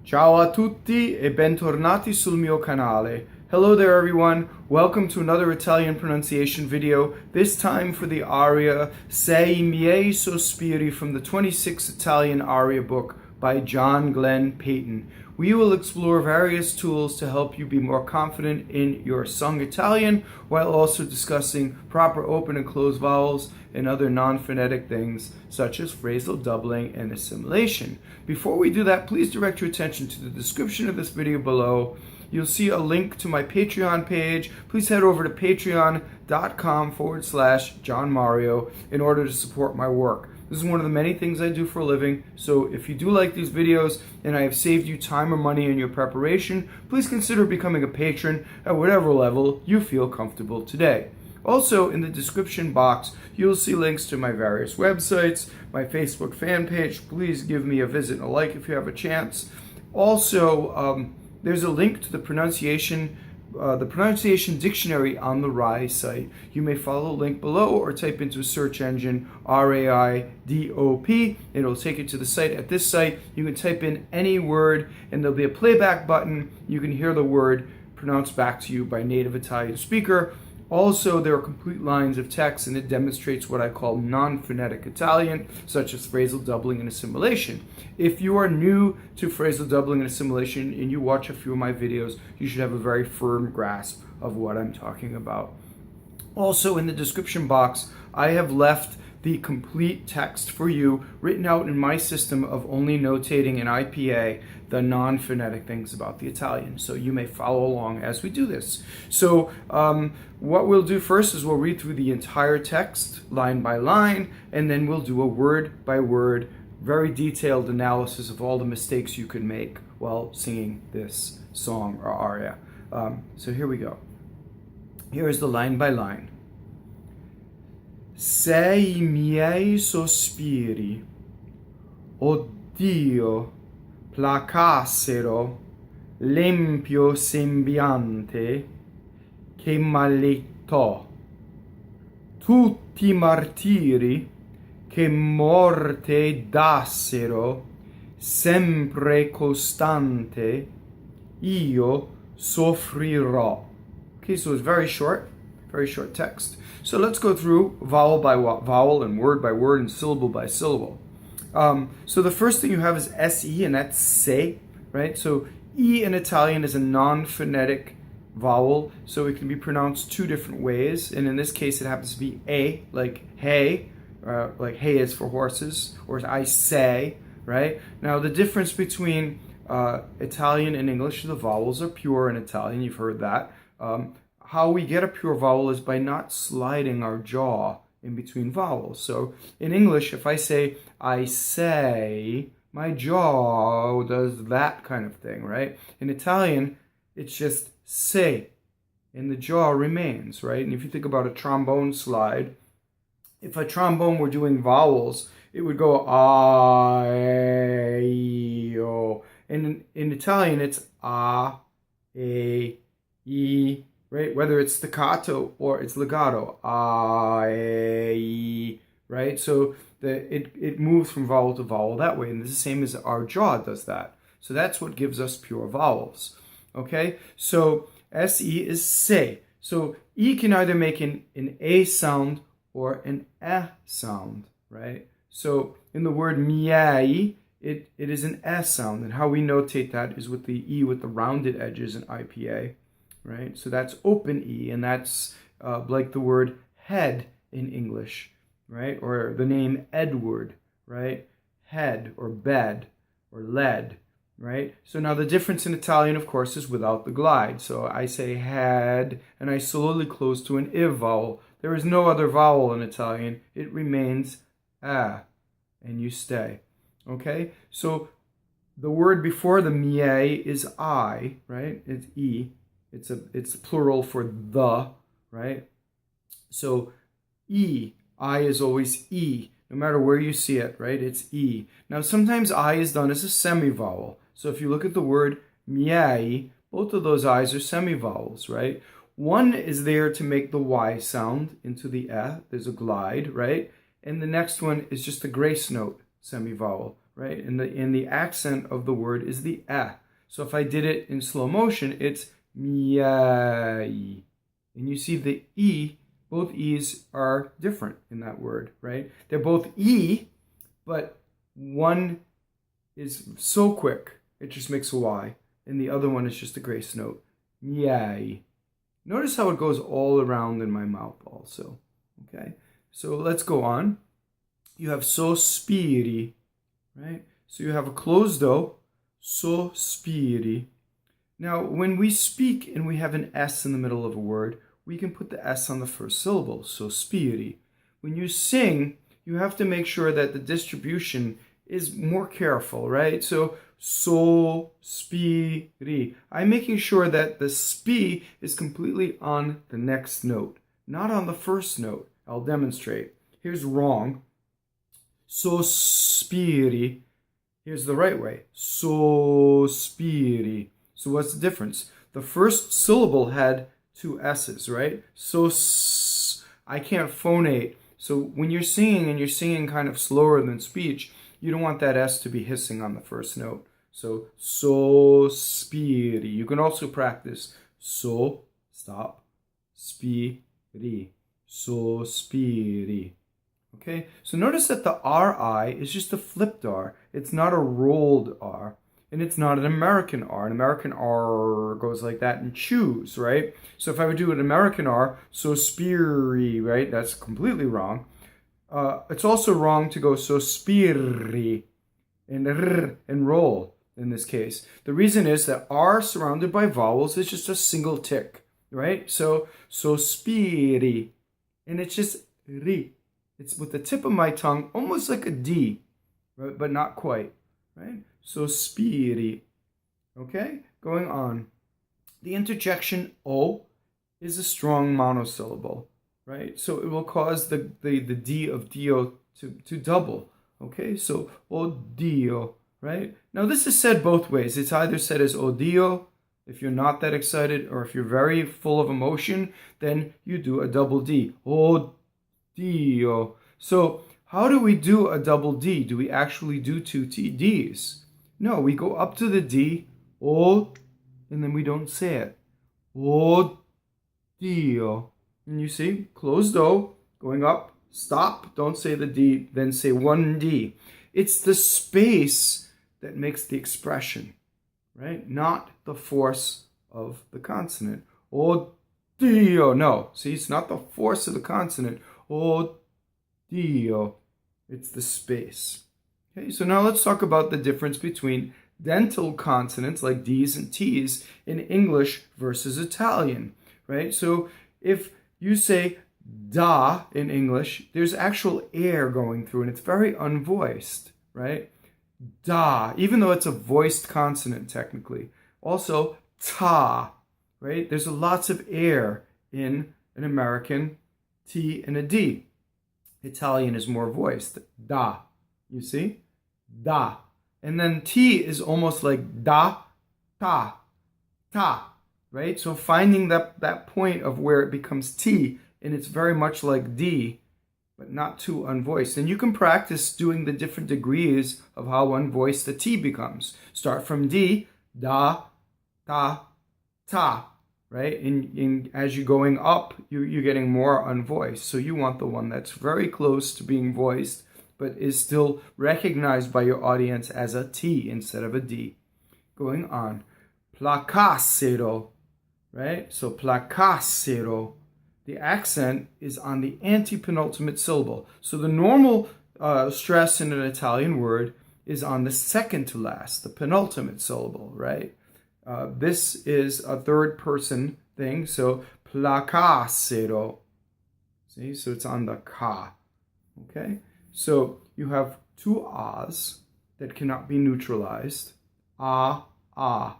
Ciao a tutti e bentornati sul mio canale. Hello there everyone, welcome to another Italian pronunciation video, this time for the aria miei sospiri from the 26th Italian aria book by John Glenn Payton. We will explore various tools to help you be more confident in your sung Italian while also discussing proper open and closed vowels and other non-phonetic things such as phrasal doubling and assimilation. Before we do that, please direct your attention to the description of this video below. You'll see a link to my Patreon page. Please head over to patreon.com/johnmario in order to support my work. This is one of the many things I do for a living, so if you do like these videos and I have saved you time or money in your preparation, please consider becoming a patron at whatever level you feel comfortable today. Also, in the description box, you'll see links to my various websites, my Facebook fan page. Please give me a visit and a like if you have a chance. Also, there's a link to the pronunciation dictionary on the RAI site. You may follow the link below or type into a search engine RAIDOP. It'll take you to the site. At this site, you can type in any word and there'll be a playback button. You can hear the word pronounced back to you by a native Italian speaker. Also, there are complete lines of text, and it demonstrates what I call non-phonetic Italian, such as phrasal doubling and assimilation. If you are new to phrasal doubling and assimilation and you watch a few of my videos, you should have a very firm grasp of what I'm talking about. Also, in the description box, I have left the complete text for you, written out in my system of only notating in IPA the non-phonetic things about the Italian. So you may follow along as we do this. So what we'll do first is we'll read through the entire text line by line, and then we'll do a word by word, very detailed analysis of all the mistakes you could make while singing this song or aria. So here we go. Here is the line by line. Sei miei sospiri, o Dio, Placassero, l'empio sembiante che m'allettò. Tutti martiri che mmɔrte dassero, sempre costante, io soffrirò. Okay, so it's very short text. So let's go through vowel by vowel and word by word and syllable by syllable. So the first thing you have is SE, and that's se, right? So E in Italian is a non-phonetic vowel, so it can be pronounced two different ways. And in this case, it happens to be A, like hey is for horses, or I say, right? Now, the difference between Italian and English, the vowels are pure in Italian, you've heard that. How we get a pure vowel is by not sliding our jaw in between vowels. So in English, if I say, I say, my jaw does that kind of thing, right? In Italian, it's just say, and the jaw remains, right? And if you think about a trombone slide, if a trombone were doing vowels, it would go a, e, o. And in Italian, it's a, e, right? Whether it's staccato or it's legato, right? So it moves from vowel to vowel that way, and it's the same as our jaw does that. So that's what gives us pure vowels, okay? So SE is se. So E can either make an A sound or an E sound, right? So in the word miei, it is an S sound, and how we notate that is with the E with the rounded edges in IPA. Right, so that's open E, and that's like the word head in English, right? Or the name Edward, right? Head or bed or lead, right? So now the difference in Italian, of course, is without the glide. So I say head, and I slowly close to an I vowel. There is no other vowel in Italian. It remains a, and you stay, okay? So the word before the miei is I, right? It's E. It's plural for the, right? So E, I is always E, no matter where you see it, right? It's E. Now sometimes I is done as a semivowel. So if you look at the word miei, both of those I's are semivowels, right? One is there to make the Y sound into the E. There's a glide, right? And the next one is just a grace note semivowel. right? And the accent of the word is the eh. So if I did it in slow motion, it's miɛi. And you see the e, both e's are different in that word, right? They're both e, but one is so quick, it just makes a y, and the other one is just a grace note. Miɛi. Notice how it goes all around in my mouth also, okay? So let's go on. You have sospiri, right? So you have a closed O, sospiri. Now, when we speak and we have an S in the middle of a word, we can put the S on the first syllable, sospiri. When you sing, you have to make sure that the distribution is more careful, right? So, sospiri. I'm making sure that the spi is completely on the next note, not on the first note. I'll demonstrate. Here's wrong. Sospiri. Here's the right way. Sospiri. So what's the difference? The first syllable had two S's, right? I can't phonate. So when you're singing and you're singing kind of slower than speech, you don't want that S to be hissing on the first note. So, sospiri. You can also practice so, stop, spiri. Sospiri. Okay, so notice that the RI is just a flipped R. It's not a rolled R, and it's not an American R. An American R goes like that and choose, right? So if I would do an American R, sospiri, right? That's completely wrong. It's also wrong to go sospiri and r and roll in this case. The reason is that R surrounded by vowels is just a single tick, right? So sospiri, and it's just ri. It's with the tip of my tongue, almost like a D, right? But not quite, right? Sospiri. Okay, going on. The interjection O is a strong monosyllable, right? So it will cause the D of dio to double, okay? So odio, right? Now this is said both ways. It's either said as odio, if you're not that excited, or if you're very full of emotion, then you do a double D. Dio. So how do we do a double D? Do we actually do two Ds? No, we go up to the D, and then we don't say it. Dio. And you see, closed O, going up, stop, don't say the D, then say one D. It's the space that makes the expression, right? Not the force of the consonant. Dio. No, see, it's not the force of the consonant. Dio. It's the space. Okay, so now let's talk about the difference between dental consonants like D's and T's in English versus Italian, right? So if you say da in English, there's actual air going through and it's very unvoiced, right? Da, even though it's a voiced consonant technically. Also, ta, right? There's lots of air in an American T and a D. Italian is more voiced. Da. You see? Da. And then T is almost like da, ta, ta. Right? So finding that point of where it becomes T, and it's very much like D, but not too unvoiced. And you can practice doing the different degrees of how unvoiced the T becomes. Start from D, da, ta, ta. Right? And as you're going up, you're getting more unvoiced. So you want the one that's very close to being voiced, but is still recognized by your audience as a T instead of a D. Going on. Placassero. Right? So placassero. The accent is on the antepenultimate syllable. So the normal stress in an Italian word is on the second to last, the penultimate syllable, right? This is a third person thing, so placassero. See, so it's on the ka. Okay? So you have two ahs that cannot be neutralized. Ah, ah.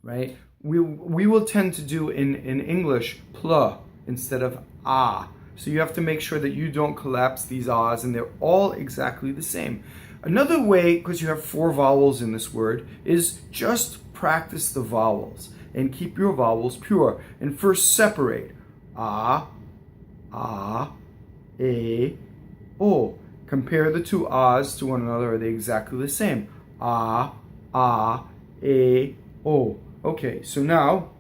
Right? We will tend to do in English pl instead of ah. So you have to make sure that you don't collapse these ahs, and they're all exactly the same. Another way, because you have 4 vowels in this word, is just practice the vowels and keep your vowels pure. And first separate a, e, o. Compare the two ahs to one another. Are they exactly the same? Ah, e, o. Okay, so now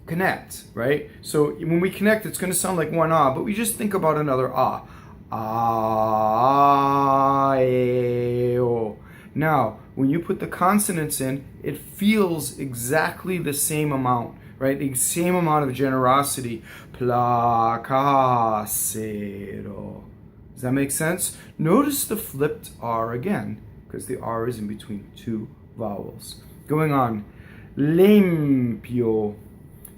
connect, right? So when we connect, it's going to sound like one ah, but we just think about another ah. Ah, e, o. Now, when you put the consonants in, it feels exactly the same amount, right? The same amount of generosity. Placassero. Does that make sense? Notice the flipped R again, because the R is in between two vowels. Going on. Limpio.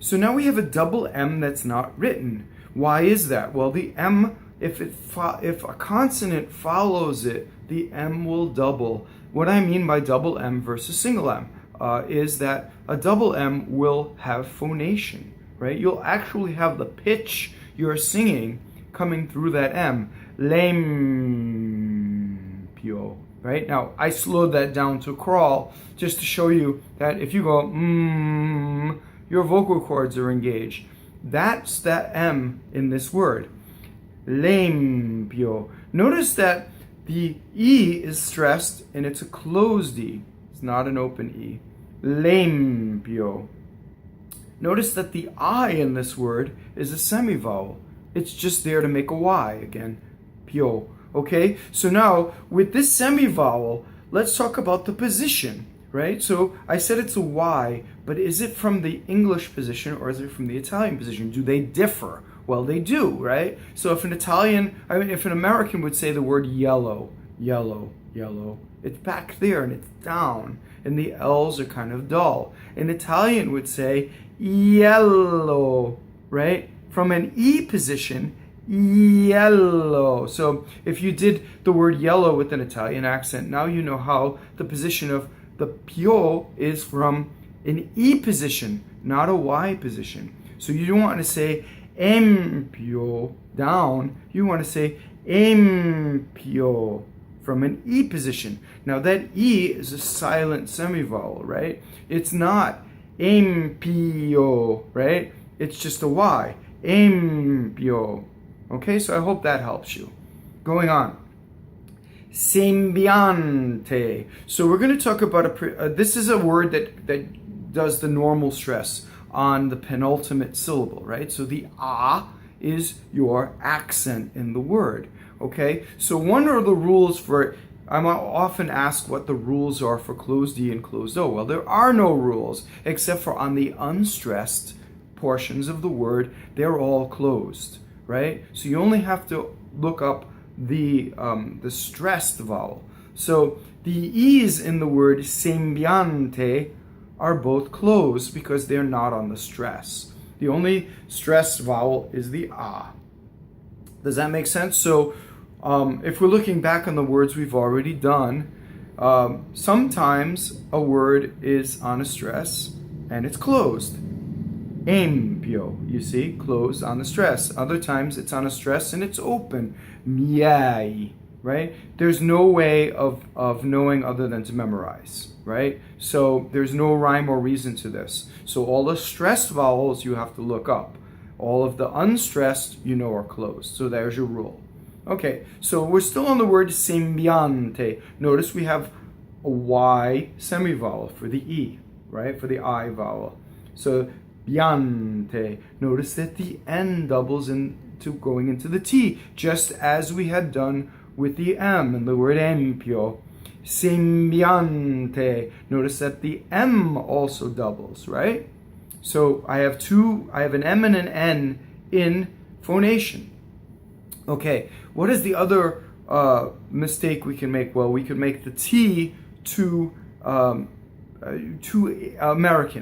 So now we have a double M that's not written. Why is that? Well, the M, if a consonant follows it, the M will double. What I mean by double M versus single M is that a double M will have phonation, right? You'll actually have the pitch you're singing coming through that M. Limpio, right? Now, I slowed that down to crawl just to show you that if you go your vocal cords are engaged. That's that M in this word. Limpio. Notice that the E is stressed and it's a closed E. It's not an open E. Limpio. Notice that the I in this word is a semivowel. It's just there to make a Y again. Pio. Okay? So now, with this semivowel, let's talk about the position, right? So I said it's a Y, but is it from the English position or is it from the Italian position? Do they differ? Well, they do, right? So if an American would say the word yellow, yellow, yellow, it's back there and it's down, and the L's are kind of dull. An Italian would say yellow, right? From an E position, yellow. So if you did the word yellow with an Italian accent, now you know how the position of the pio is from an E position, not a Y position. So you don't want to say empio down, you want to say empio from an E position. Now that E is a silent semivowel, right? It's not empio, right? It's just a Y. Empio. Okay, so I hope that helps you. Going on. Sembiante. So we're going to talk about this is a word that does the normal stress on the penultimate syllable, right? So the ah is your accent in the word, okay? So one of the rules for, I'm often asked what the rules are for closed E and closed O. Well, there are no rules except for on the unstressed portions of the word, they're all closed, right? So you only have to look up the stressed vowel. So the E's in the word sembiante are both closed because they're not on the stress. The only stressed vowel is the ah. Does that make sense? So if we're looking back on the words we've already done, sometimes a word is on a stress and it's closed. Empio, you see, closed on the stress. Other times it's on a stress and it's open. Miei, right? There's no way of knowing other than to memorize, right? So there's no rhyme or reason to this. So all the stressed vowels you have to look up. All of the unstressed, you know, are closed. So there's your rule. Okay, so we're still on the word sembiante. Notice we have a Y semivowel for the E, right? For the I vowel. So biante. Notice that the N doubles into going into the T, just as we had done with the M in the word empio. Sembiante. Notice that the M also doubles, right? So I have an M and an N in phonation. Okay, what is the other mistake we can make? Well, we could make the T too American,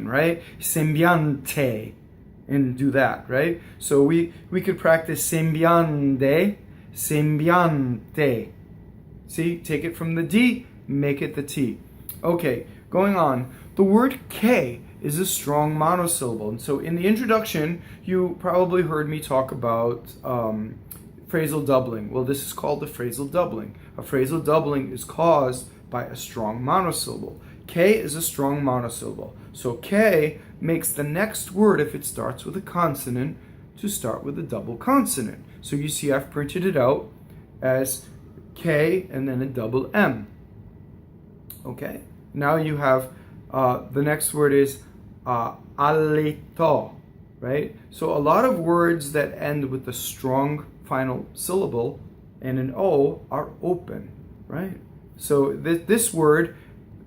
right? Sembiante, and do that, right? So we could practice sembiante, sembiante. See, take it from the D, make it the T. Okay, going on. The word K is a strong monosyllable. And so in the introduction, you probably heard me talk about phrasal doubling. Well, this is called the phrasal doubling. A phrasal doubling is caused by a strong monosyllable. K is a strong monosyllable. So K makes the next word, if it starts with a consonant, to start with a double consonant. So you see I've printed it out as K and then a double M. Okay, now you have the next word is aleto, right? So a lot of words that end with a strong final syllable and an O are open, right? So this word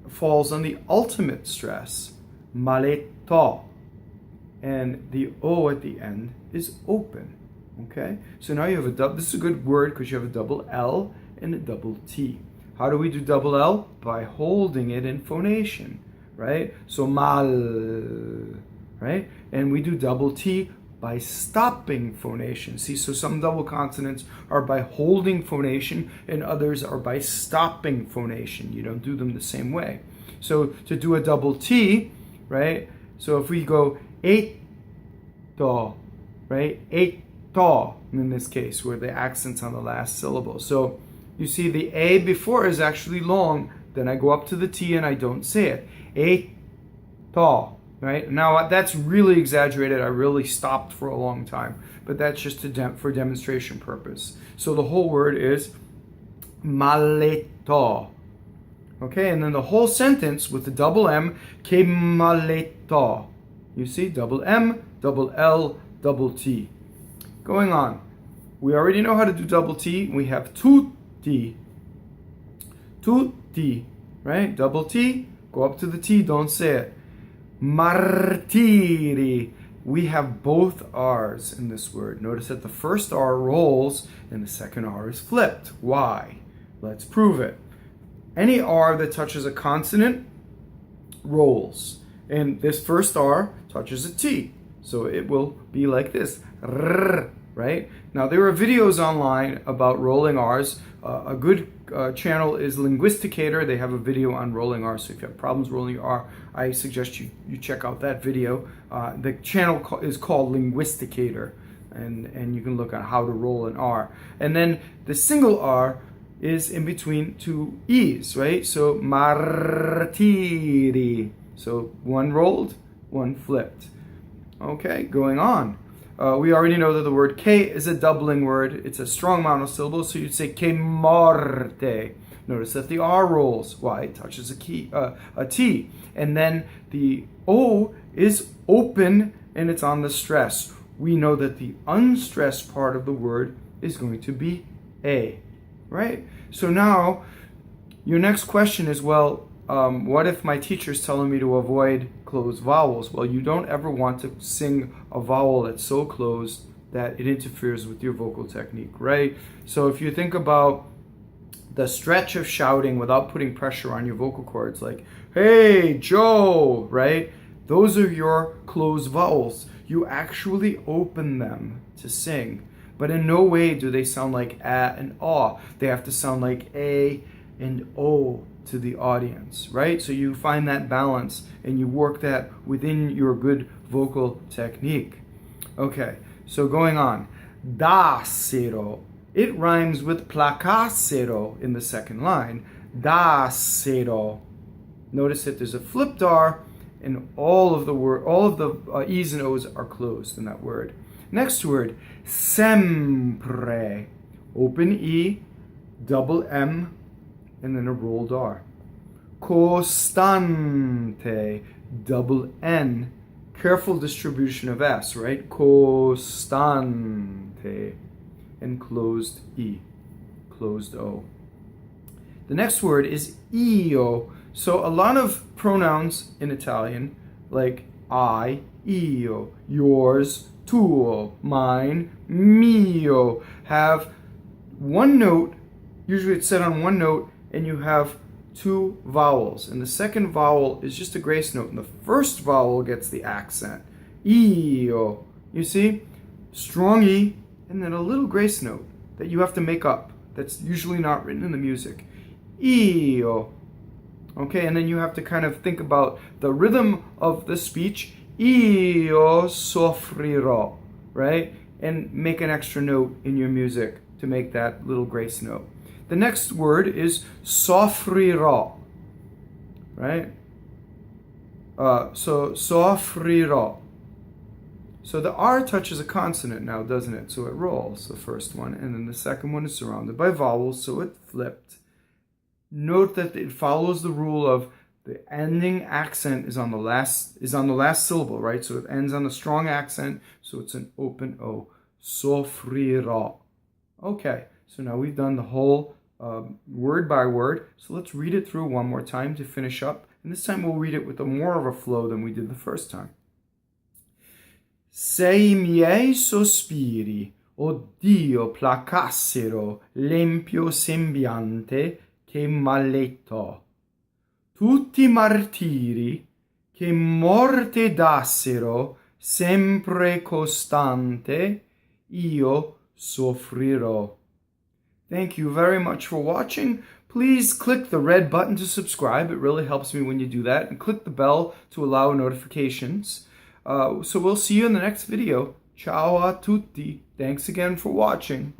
falls on the ultimate stress, maleto, and the O at the end is open. Okay, so now you have a double. This is a good word because you have a double L and a double T. How do we do double L? By holding it in phonation, right? So mal, right? And we do double T by stopping phonation. See, so some double consonants are by holding phonation and others are by stopping phonation. You don't do them the same way. So to do a double T, right? So if we go eto, right? Eto in this case, where the accent's on the last syllable. So you see the A before is actually long, then I go up to the T and I don't say it. Eto. Right? Now that's really exaggerated. I really stopped for a long time, but that's just for demonstration purpose. So the whole word is maleto. Okay, and then the whole sentence with the double M, che maleto. You see, double M, double L, double T. Going on. We already know how to do double T. We have tutti. Tutti, right? Double T, go up to the T, don't say it. Martiri. We have both R's in this word. Notice that the first R rolls and the second R is flipped. Why? Let's prove it. Any R that touches a consonant rolls. And this first R touches a T. So it will be like this. Rrr, right? Now there are videos online about rolling R's. A good channel is Linguisticator. They have a video on rolling R. So if you have problems rolling your R, I suggest you check out that video. The channel is called Linguisticator, and you can look at how to roll an R. And then the single R is in between two E's, right? So martiri. So one rolled, one flipped. Okay, going on. We already know that the word K is a doubling word. It's a strong monosyllable, so you'd say che morte. Notice that the R rolls. Why? It touches a T. And then the O is open and it's on the stress. We know that the unstressed part of the word is going to be A, right? So now your next question is, well, what if my teacher's telling me to avoid closed vowels? Well, you don't ever want to sing a vowel that's so closed that it interferes with your vocal technique, right? So if you think about the stretch of shouting without putting pressure on your vocal cords, like, hey, Joe, right? Those are your closed vowels. You actually open them to sing, but in no way do they sound like a and aw. They have to sound like a and o to the audience, right? So you find that balance and you work that within your good vocal technique. Okay, so going on. Dassero. It rhymes with Placassero in the second line. Dassero. Notice that there's a flipped R and all of the E's and O's are closed in that word. Next word, Sempre. Open E, double M, and then a rolled R. Costante, double N, careful distribution of S, right? Costante, and closed E, closed O. The next word is io. So a lot of pronouns in Italian, like I, io, yours, tuo, mine, mio, have one note. Usually it's set on one note, and you have two vowels. And the second vowel is just a grace note, and the first vowel gets the accent. Io. You see? Strong E, and then a little grace note that you have to make up. That's usually not written in the music. Io. Okay, and then you have to kind of think about the rhythm of the speech. Io soffrirɔ, right? And make an extra note in your music to make that little grace note. The next word is soffrirɔ, right? So soffrirɔ. So the R touches a consonant now, doesn't it? So it rolls, the first one, and then the second one is surrounded by vowels, so it flipped. Note that it follows the rule of the ending accent is on the last syllable, right? So it ends on a strong accent, so it's an open O. Soffrirɔ. Okay, so now we've done the whole word by word. So let's read it through one more time to finish up. And this time we'll read it with more of a flow than we did the first time. Se I miei sospiri, o Dio, placassero l'empio sembiante che m'allettò. Tutti martiri che mmɔrte dassero, sempre costante, io soffrirò. Thank you very much for watching. Please click the red button to subscribe. It really helps me when you do that. And click the bell to allow notifications. So we'll see you in the next video. Ciao a tutti. Thanks again for watching.